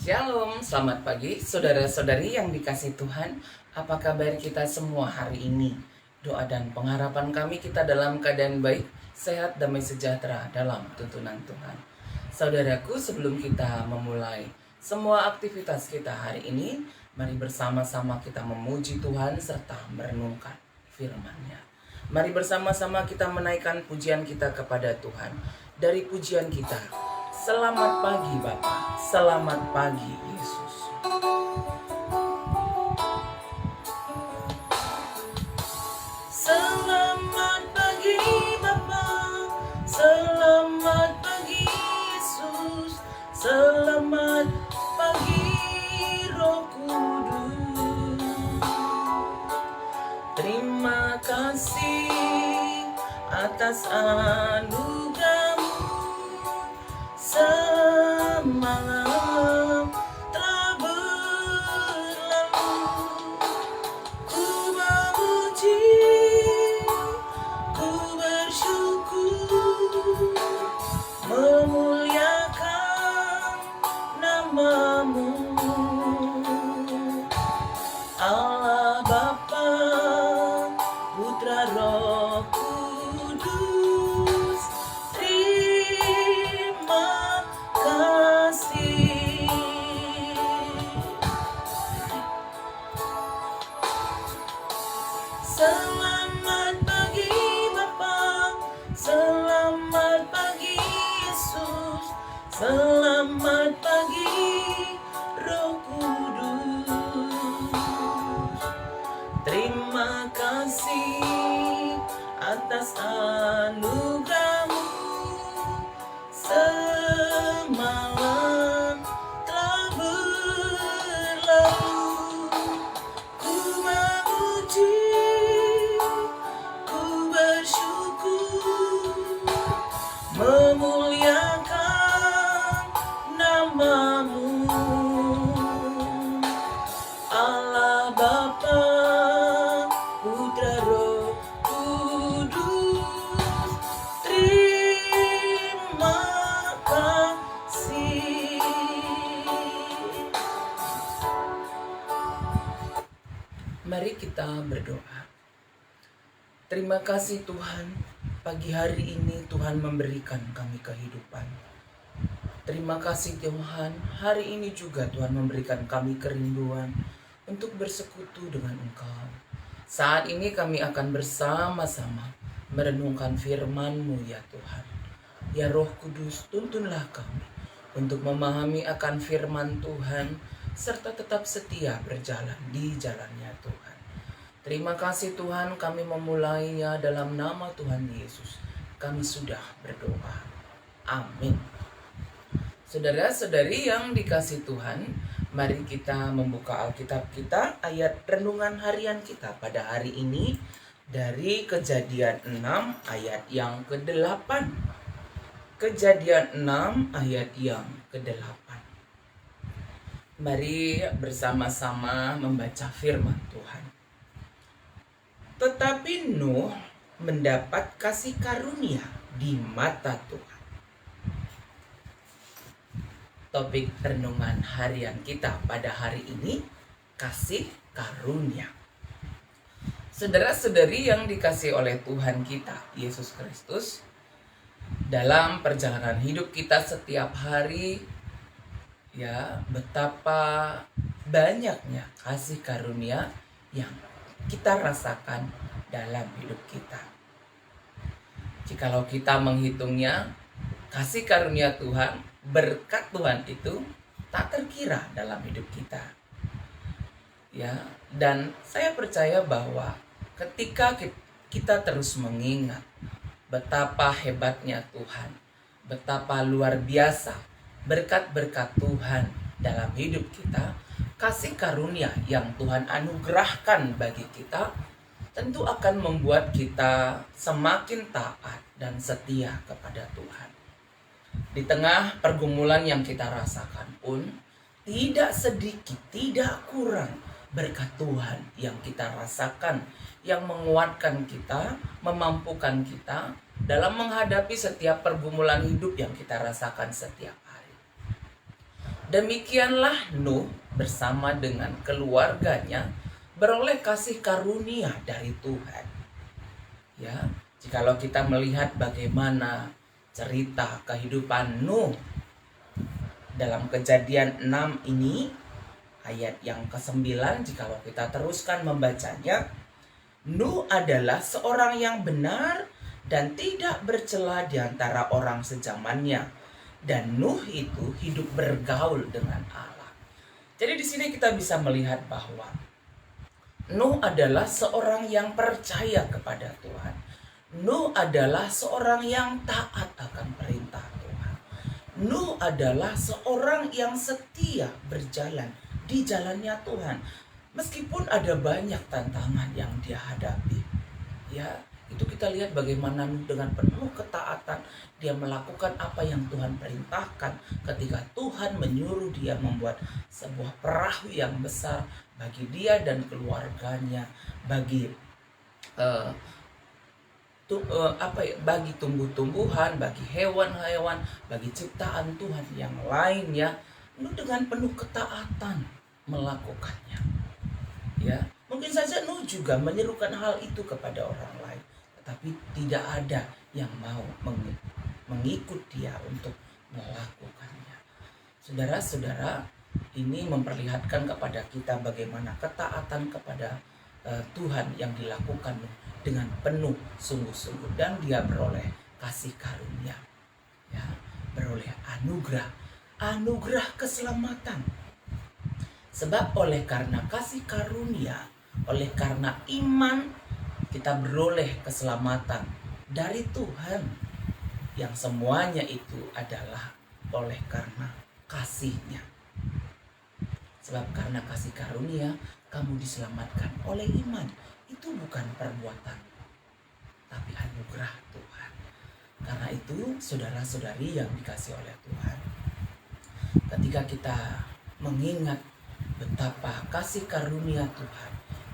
Shalom, selamat pagi saudara-saudari yang dikasihi Tuhan. Apa kabar kita semua hari ini? Doa dan pengharapan kami kita dalam keadaan baik, sehat, damai sejahtera dalam tuntunan Tuhan. Saudaraku, sebelum kita memulai semua aktivitas kita hari ini, mari bersama-sama kita memuji Tuhan serta merenungkan firman-Nya. Mari bersama-sama kita menaikkan pujian kita kepada Tuhan. Dari pujian kita, selamat pagi Bapa, selamat pagi Yesus. Selamat pagi Bapa, selamat pagi Yesus, selamat pagi Roh Kudus. Terima kasih atas anugerah-Mu semalam telah berlalu. Ku memuji, ku bersyukur, memuliakan nama-Mu. Allah Bapa, Putra Roh Kudus, terima kasih. Selamat pagi Bapa, selamat pagi Yesus, selamat pagi Roh Kudus. Terima kasih atas anugerah-Mu semalam telah berlalu. Ku memuji, ku bersyukur, memuliakan nama-Mu. Allah Bapa, Putra Roh Kudus, terima kasih. Mari kita berdoa. Terima kasih Tuhan, pagi hari ini Tuhan memberikan kami kehidupan. Terima kasih Tuhan, hari ini juga Tuhan memberikan kami kerinduan untuk bersekutu dengan Engkau. Saat ini kami akan bersama-sama merenungkan firman-Mu ya Tuhan. Ya Roh Kudus, tuntunlah kami untuk memahami akan firman Tuhan, serta tetap setia berjalan di jalannya Tuhan. Terima kasih Tuhan, kami memulainya dalam nama Tuhan Yesus. Kami sudah berdoa. Amin. Saudara-saudari yang dikasihi Tuhan, mari kita membuka Alkitab kita, ayat renungan harian kita pada hari ini dari Kejadian 6 ayat yang ke-8. Kejadian 6 ayat yang ke-8. Mari bersama-sama membaca firman Tuhan. Tetapi Nuh mendapat kasih karunia di mata Tuhan. Topik renungan harian kita pada hari ini, kasih karunia. Saudara-saudari yang dikasihi oleh Tuhan kita, Yesus Kristus, dalam perjalanan hidup kita setiap hari, ya, betapa banyaknya kasih karunia yang kita rasakan dalam hidup kita. Jikalau kita menghitungnya, kasih karunia Tuhan, berkat Tuhan itu tak terkira dalam hidup kita. Ya, dan saya percaya bahwa ketika kita terus mengingat betapa hebatnya Tuhan, betapa luar biasa berkat-berkat Tuhan dalam hidup kita, kasih karunia yang Tuhan anugerahkan bagi kita tentu akan membuat kita semakin taat dan setia kepada Tuhan. Di tengah pergumulan yang kita rasakan pun, tidak sedikit, tidak kurang berkat Tuhan yang kita rasakan, yang menguatkan kita, memampukan kita dalam menghadapi setiap pergumulan hidup yang kita rasakan setiap hari. Demikianlah Nuh bersama dengan keluarganya beroleh kasih karunia dari Tuhan. Ya, jikalau kita melihat bagaimana cerita kehidupan Nuh dalam Kejadian 6 ini, ayat yang ke-9, jikalau kita teruskan membacanya, Nuh adalah seorang yang benar dan tidak bercela di antara orang sezamannya. Dan Nuh itu hidup bergaul dengan Allah. Jadi di sini kita bisa melihat bahwa Nuh adalah seorang yang percaya kepada Tuhan. Nuh adalah seorang yang taat akan perintah Tuhan. Nuh adalah seorang yang setia berjalan di jalannya Tuhan. Meskipun ada banyak tantangan yang dia hadapi. Ya, itu kita lihat bagaimana Nuh dengan penuh ketaatan dia melakukan apa yang Tuhan perintahkan ketika Tuhan menyuruh dia membuat sebuah perahu yang besar bagi dia dan keluarganya, bagi bagi tumbuh-tumbuhan, bagi hewan-hewan, bagi ciptaan Tuhan yang lainnya. Nuh dengan penuh ketaatan melakukannya. Ya, mungkin saja Nuh juga menyerukan hal itu kepada orang lain, tetapi tidak ada yang mau mengikut dia untuk melakukannya. Saudara-saudara, ini memperlihatkan kepada kita bagaimana ketaatan kepada Tuhan yang dilakukan dengan penuh sungguh-sungguh, dan dia beroleh kasih karunia, ya, beroleh anugerah keselamatan. Sebab oleh karena kasih karunia, oleh karena iman, kita beroleh keselamatan dari Tuhan, yang semuanya itu adalah oleh karena kasih-Nya. Sebab karena kasih karunia, kamu diselamatkan oleh iman. Itu bukan perbuatan, tapi anugerah Tuhan. Karena itu, saudara-saudari yang dikasihi oleh Tuhan, ketika kita mengingat betapa kasih karunia Tuhan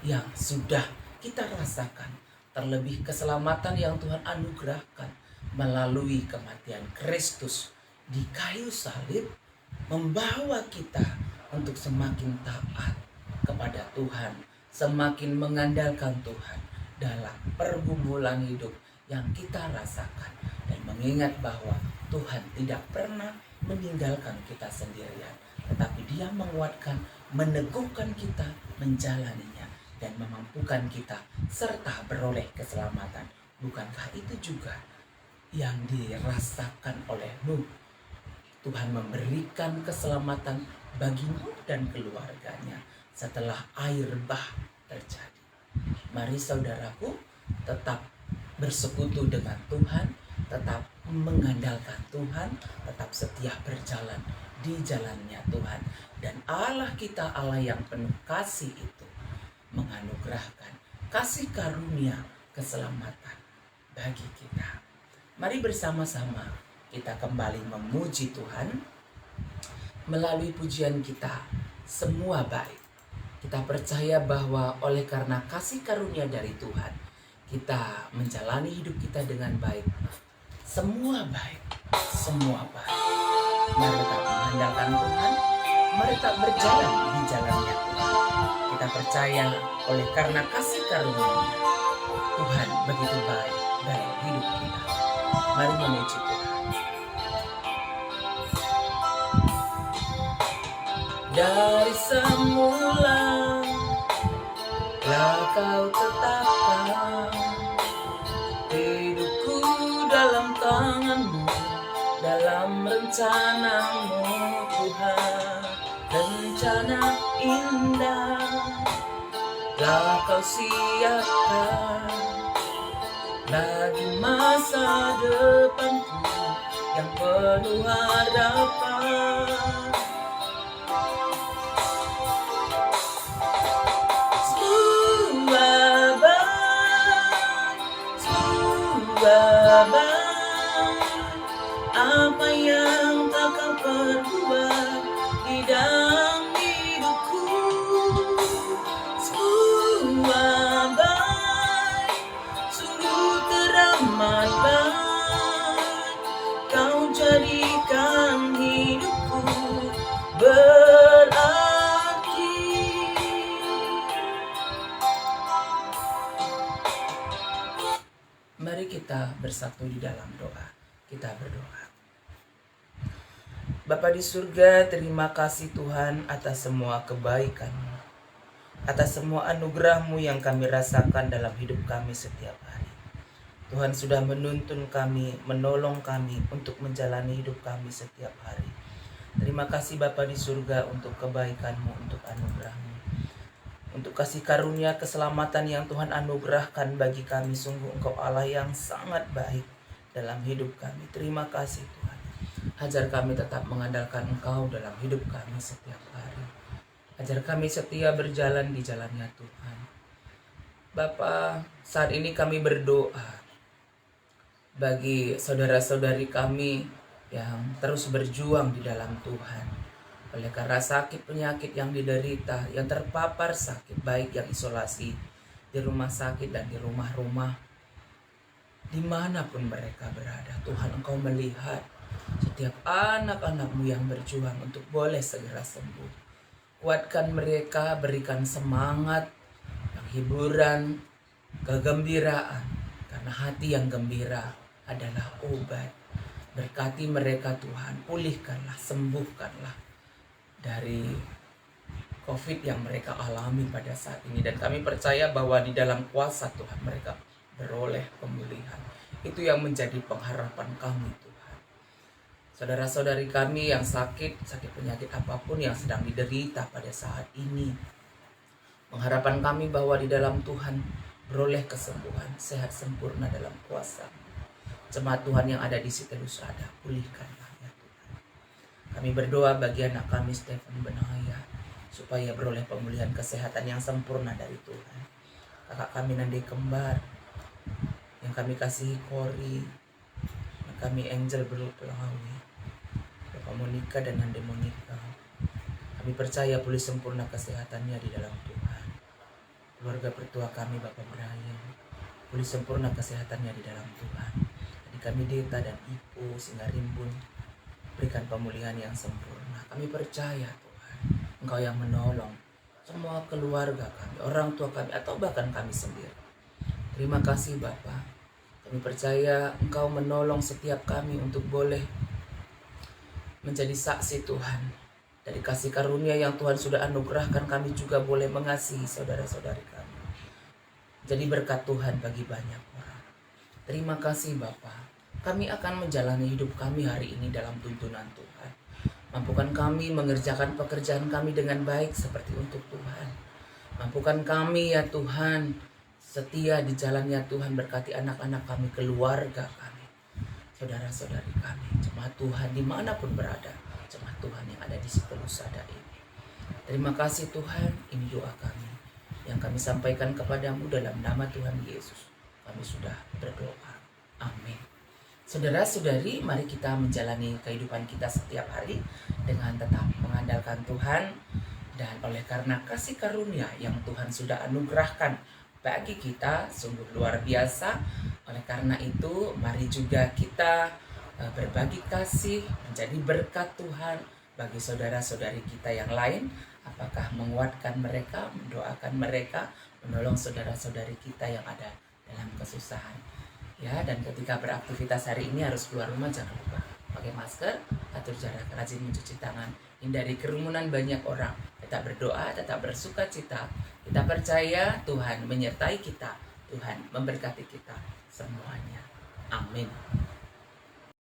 yang sudah kita rasakan, terlebih keselamatan yang Tuhan anugerahkan melalui kematian Kristus di kayu salib, membawa kita untuk semakin taat kepada Tuhan, semakin mengandalkan Tuhan dalam pergumulan hidup yang kita rasakan, dan mengingat bahwa Tuhan tidak pernah meninggalkan kita sendirian, tetapi Dia menguatkan, meneguhkan kita menjalaninya, dan memampukan kita serta beroleh keselamatan. Bukankah itu juga yang dirasakan oleh Nuh? Tuhan memberikan keselamatan bagi Nuh dan keluarganya setelah air bah terjadi. Mari saudaraku, tetap bersekutu dengan Tuhan, tetap mengandalkan Tuhan, tetap setia berjalan di jalannya Tuhan. Dan Allah kita, Allah yang penuh kasih itu, menganugerahkan kasih karunia keselamatan bagi kita. Mari bersama-sama kita kembali memuji Tuhan melalui pujian kita, semua baik. Kita percaya bahwa oleh karena kasih karunia dari Tuhan, kita menjalani hidup kita dengan baik. Semua baik, semua baik. Mari kita mengandalkan Tuhan, mari kita berjalan di jalannya Tuhan. Kita percaya oleh karena kasih karunia Tuhan begitu baik dalam hidup kita. Mari memuji Tuhan. Dari semula telah Kau tetapkan hidupku dalam tangan-Mu, dalam rencana-Mu Tuhan. Rencana indah telah Kau siapkan bagi masa depanku yang penuh harapan. Apa yang tak Kau perbuat di dalam hidupku, semua baik, sungguh teramat baik. Kau jadikan hidupku berarti. Mari kita bersatu di dalam doa. Kita berdoa. Bapa di surga, terima kasih Tuhan atas semua kebaikan-Mu, atas semua anugerah-Mu yang kami rasakan dalam hidup kami setiap hari. Tuhan sudah menuntun kami, menolong kami untuk menjalani hidup kami setiap hari. Terima kasih Bapa di surga untuk kebaikan-Mu, untuk anugerah-Mu, untuk kasih karunia keselamatan yang Tuhan anugerahkan bagi kami. Sungguh Engkau Allah yang sangat baik dalam hidup kami. Terima kasih Tuhan. Ajar kami tetap mengandalkan Engkau dalam hidup kami setiap hari. Ajar kami setia berjalan di jalannya Tuhan. Bapa, saat ini kami berdoa bagi saudara-saudari kami yang terus berjuang di dalam Tuhan. Oleh karena sakit penyakit yang diderita, yang terpapar sakit, baik yang isolasi di rumah sakit dan di rumah-rumah, dimanapun mereka berada, Tuhan Engkau melihat setiap anak-anak-Mu yang berjuang untuk boleh segera sembuh. Kuatkan mereka, berikan semangat, hiburan, kegembiraan, karena hati yang gembira adalah obat. Berkati mereka Tuhan, pulihkanlah, sembuhkanlah dari COVID yang mereka alami pada saat ini. Dan kami percaya bahwa di dalam kuasa Tuhan mereka beroleh pemulihan. Itu yang menjadi pengharapan kami Tuhan. Saudara-saudari kami yang sakit penyakit apapun yang sedang diderita pada saat ini, pengharapan kami bahwa di dalam Tuhan beroleh kesembuhan, sehat sempurna dalam kuasa. Jemaat Tuhan yang ada di Sitelus ada, pulihkanlah ya Tuhan. Kami berdoa bagi anak kami Stephen Benaya, supaya beroleh pemulihan kesehatan yang sempurna dari Tuhan. Kakak kami Nandi Kembar, yang kami kasihi Kori, yang kami Angel Berlawi, Bapak Monica dan Nande Monica, kami percaya pulih sempurna kesehatannya di dalam Tuhan. Keluarga pertua kami Bapak Brian, pulih sempurna kesehatannya di dalam Tuhan. Adik kami Deta dan Ibu Singarimbun, berikan pemulihan yang sempurna. Kami percaya Tuhan, Engkau yang menolong semua keluarga kami, orang tua kami, atau bahkan kami sendiri. Terima kasih Bapa. Kami percaya Engkau menolong setiap kami untuk boleh menjadi saksi Tuhan. Dari kasih karunia yang Tuhan sudah anugerahkan, kami juga boleh mengasihi saudara-saudari kami. Jadi berkat Tuhan bagi banyak orang. Terima kasih Bapa. Kami akan menjalani hidup kami hari ini dalam tuntunan Tuhan. Mampukan kami mengerjakan pekerjaan kami dengan baik seperti untuk Tuhan. Mampukan kami ya Tuhan setia di jalannya Tuhan. Berkati anak-anak kami, keluarga kami, saudara-saudari kami, jemaat Tuhan dimanapun berada, jemaat Tuhan yang ada di Sitelus Sada ini. Terima kasih Tuhan, ini doa kami yang kami sampaikan kepadamu dalam nama Tuhan Yesus. Kami sudah berdoa. Amin. Saudara-saudari, mari kita menjalani kehidupan kita setiap hari dengan tetap mengandalkan Tuhan. Dan oleh karena kasih karunia yang Tuhan sudah anugerahkan bagi kita sungguh luar biasa. Oleh karena itu, mari juga kita berbagi kasih, menjadi berkat Tuhan bagi saudara-saudari kita yang lain. Apakah menguatkan mereka, mendoakan mereka, menolong saudara-saudari kita yang ada dalam kesusahan. Ya, dan ketika beraktivitas hari ini harus keluar rumah, jangan lupa pakai masker, atur jarak, rajin mencuci tangan, hindari kerumunan banyak orang. Tetap berdoa, tetap bersuka cita. Kita percaya Tuhan menyertai kita, Tuhan memberkati kita semuanya. Amin.